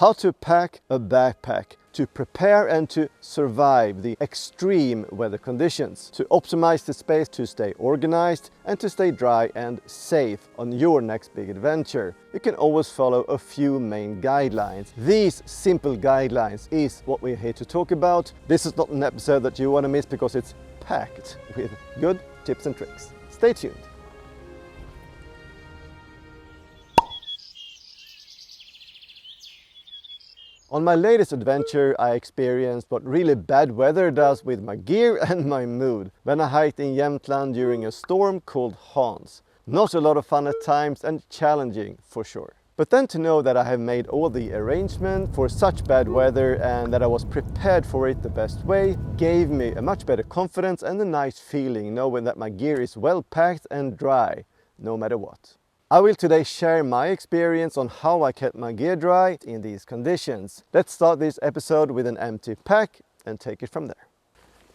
how to pack a backpack to prepare and to survive the extreme weather conditions, to optimize the space, to stay organized and to stay dry and safe on your next big adventure. You can always follow a few main guidelines. These simple guidelines is what we're here to talk about. This is not an episode that you want to miss because it's packed with good tips and tricks. Stay tuned. On my latest adventure, I experienced what really bad weather does with my gear and my mood when I hiked in Jämtland during a storm called Hans. Not a lot of fun at times and challenging for sure. But then to know that I have made all the arrangements for such bad weather and that I was prepared for it the best way gave me a much better confidence and a nice feeling knowing that my gear is well packed and dry, no matter what. I will today share my experience on how I kept my gear dry in these conditions. Let's start this episode with an empty pack and take it from there.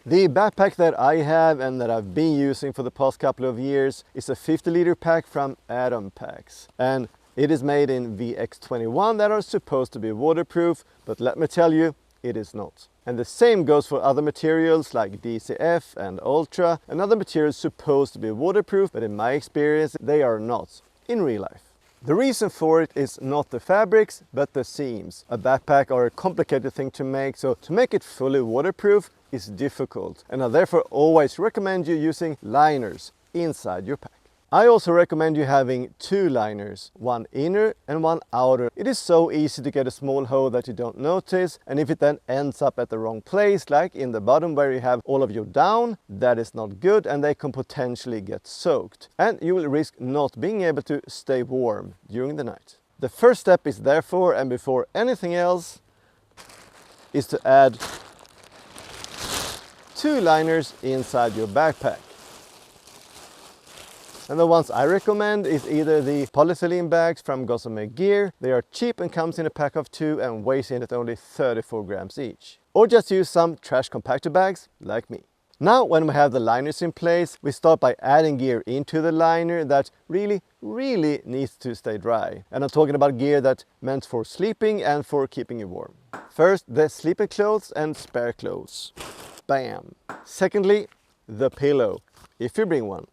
The backpack that I have and that I've been using for the past couple of years is a 50-liter pack from PACKS. And it is made in VX21 that are supposed to be waterproof, but let me tell you, it is not. And the same goes for other materials like DCF and Ultra and other materials supposed to be waterproof, but in my experience they are not. In real life. The reason for it is not the fabrics, but the seams. A backpack are a complicated thing to make, so to make it fully waterproof is difficult. And I therefore always recommend you using liners inside your pack. I also recommend you having two liners, one inner and one outer. It is so easy to get a small hole that you don't notice, and if it then ends up at the wrong place, like in the bottom where you have all of your down, that is not good and they can potentially get soaked. And you will risk not being able to stay warm during the night. The first step is therefore, and before anything else, is to add two liners inside your backpack. And the ones I recommend is either the polyethylene bags from Gossamer Gear. They are cheap and comes in a pack of 2 and weighs in at only 34 grams each. Or just use some trash compactor bags like me. Now when we have the liners in place, we start by adding gear into the liner that really needs to stay dry. And I'm talking about gear that's meant for sleeping and for keeping you warm. First, the sleeping clothes and spare clothes. Bam! Secondly, the pillow, if you bring one.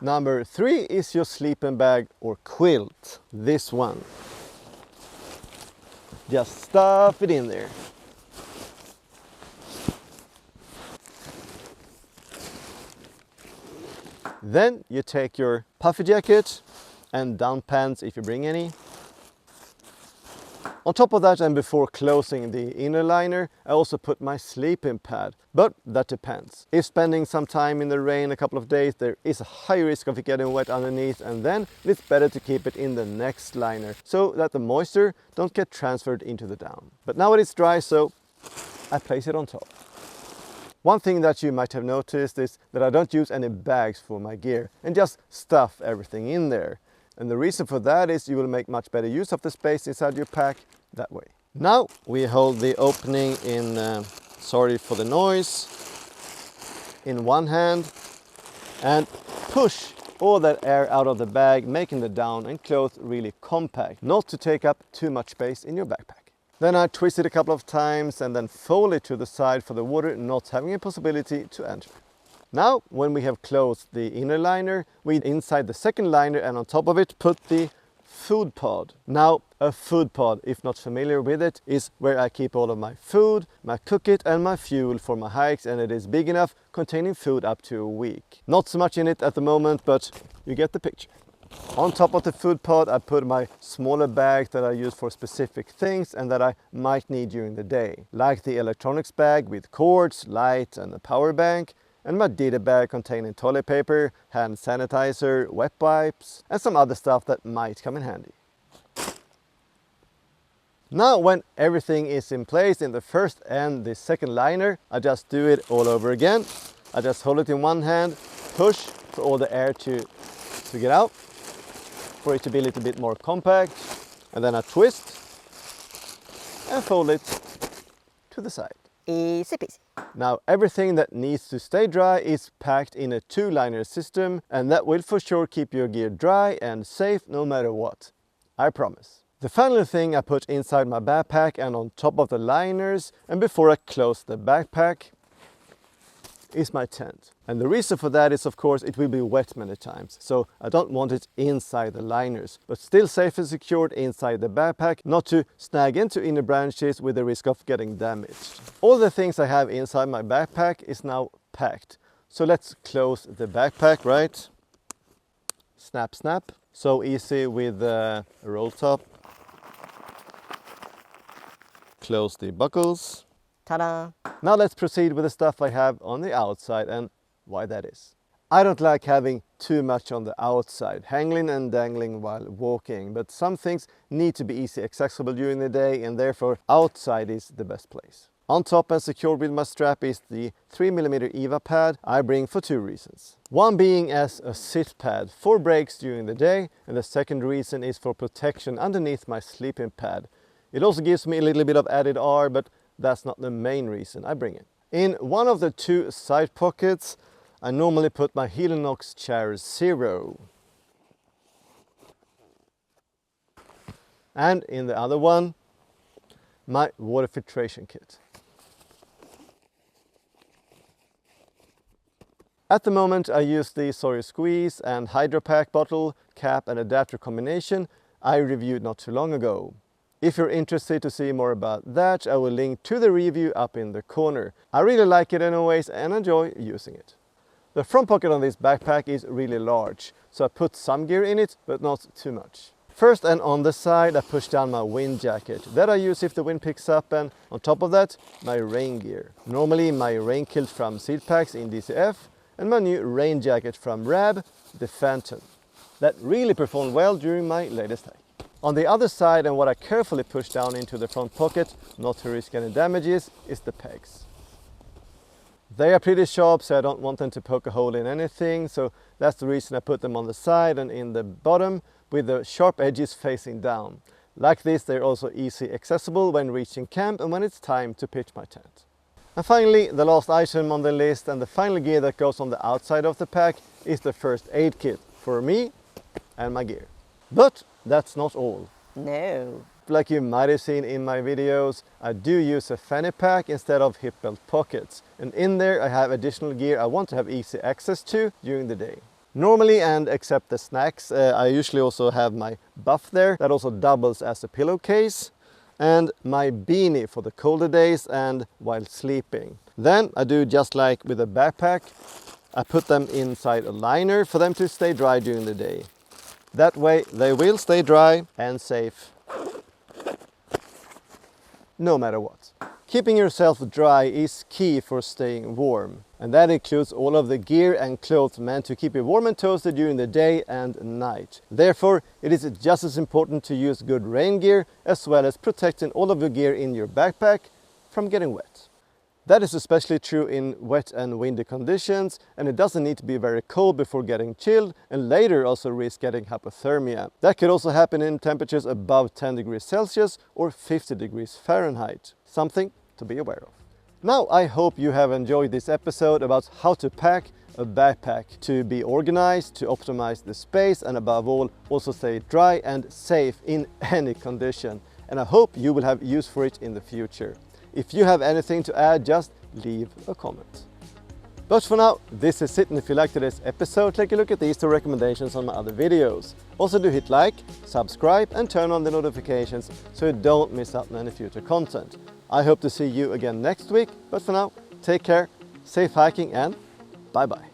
Number 3 is your sleeping bag or quilt, this one. Just stuff it in there. Then you take your puffy jacket and down pants if you bring any. On top of that, and before closing the inner liner, I also put my sleeping pad, but that depends. If spending some time in the rain a couple of days, there is a high risk of it getting wet underneath, and then it's better to keep it in the next liner so that the moisture don't get transferred into the down. But now it is dry, so I place it on top. One thing that you might have noticed is that I don't use any bags for my gear and just stuff everything in there. And the reason for that is you will make much better use of the space inside your pack that way. Now we hold the opening in, sorry for the noise, in one hand and push all that air out of the bag, making the down and clothes really compact, not to take up too much space in your backpack. Then I twist it a couple of times and then fold it to the side for the water not having a possibility to enter. Now, when we have closed the inner liner, we inside the second liner and on top of it put the food pod. Now, a food pod, if not familiar with it, is where I keep all of my food, my cook it and my fuel for my hikes, and it is big enough, containing food up to a week. Not so much in it at the moment, but you get the picture. On top of the food pod, I put my smaller bags that I use for specific things and that I might need during the day, like the electronics bag with cords, light and a power bank, and my Dita bag containing toilet paper, hand sanitizer, wet wipes and some other stuff that might come in handy. Now when everything is in place in the first and the second liner, I just do it all over again. I just hold it in one hand, push for all the air to get out, for it to be a little bit more compact, and then I twist and fold it to the side. Easy peasy. Now everything that needs to stay dry is packed in a 2-liner system, and that will for sure keep your gear dry and safe no matter what. I promise. The final thing I put inside my backpack and on top of the liners and before I close the backpack is my tent. And the reason for that is, of course, it will be wet many times, so I don't want it inside the liners, but still safe and secured inside the backpack, not to snag into inner branches with the risk of getting damaged. All the things I have inside my backpack is now packed. So let's close the backpack, right? Snap, snap. So easy with a roll top. Close the buckles. Ta-da! Now let's proceed with the stuff I have on the outside and why that is. I don't like having too much on the outside, hanging and dangling while walking, but some things need to be easy accessible during the day and therefore outside is the best place. On top and secured with my strap is the 3mm EVA pad I bring for two reasons. One being as a sit pad for breaks during the day, and the second reason is for protection underneath my sleeping pad. It also gives me a little bit of added air, but that's not the main reason I bring it. In one of the two side pockets, I normally put my HELINOX Chair Zero. And in the other one, my water filtration kit. At the moment I use the Sorry Squeeze and HydroPack bottle, cap and adapter combination I reviewed not too long ago. If you're interested to see more about that, I will link to the review up in the corner. I really like it anyways and enjoy using it. The front pocket on this backpack is really large, so I put some gear in it, but not too much. First, and on the side, I push down my wind jacket that I use if the wind picks up, and on top of that, my rain gear. Normally my rain kilt from ZPACKS in DCF and my new rain jacket from RAB, the Phantom. That really performed well during my latest hike. On the other side, and what I carefully push down into the front pocket, not to risk any damages, is the pegs. They are pretty sharp, so I don't want them to poke a hole in anything, so that's the reason I put them on the side and in the bottom with the sharp edges facing down. Like this, they're also easy accessible when reaching camp and when it's time to pitch my tent. And finally, the last item on the list and the final gear that goes on the outside of the pack is the first aid kit for me and my gear. But that's not all. No. Like you might have seen in my videos, I do use a fanny pack instead of hip belt pockets. And in there I have additional gear I want to have easy access to during the day. Normally, and except the snacks, I usually also have my buff there that also doubles as a pillowcase, and my beanie for the colder days and while sleeping. Then I do just like with a backpack, I put them inside a liner for them to stay dry during the day. That way they will stay dry and safe no matter what. Keeping yourself dry is key for staying warm, and that includes all of the gear and clothes meant to keep you warm and toasted during the day and night. Therefore, it is just as important to use good rain gear as well as protecting all of your gear in your backpack from getting wet. That is especially true in wet and windy conditions, and it doesn't need to be very cold before getting chilled and later also risk getting hypothermia. That could also happen in temperatures above 10 degrees Celsius or 50 degrees Fahrenheit. Something to be aware of. Now I hope you have enjoyed this episode about how to pack a backpack to be organized, to optimize the space, and above all also stay dry and safe in any condition. And I hope you will have use for it in the future. If you have anything to add, just leave a comment. But for now, this is it, and if you liked today's episode, take a look at these two recommendations on my other videos. Also do hit like, subscribe and turn on the notifications so you don't miss out on any future content. I hope to see you again next week, but for now, take care, safe hiking and bye bye.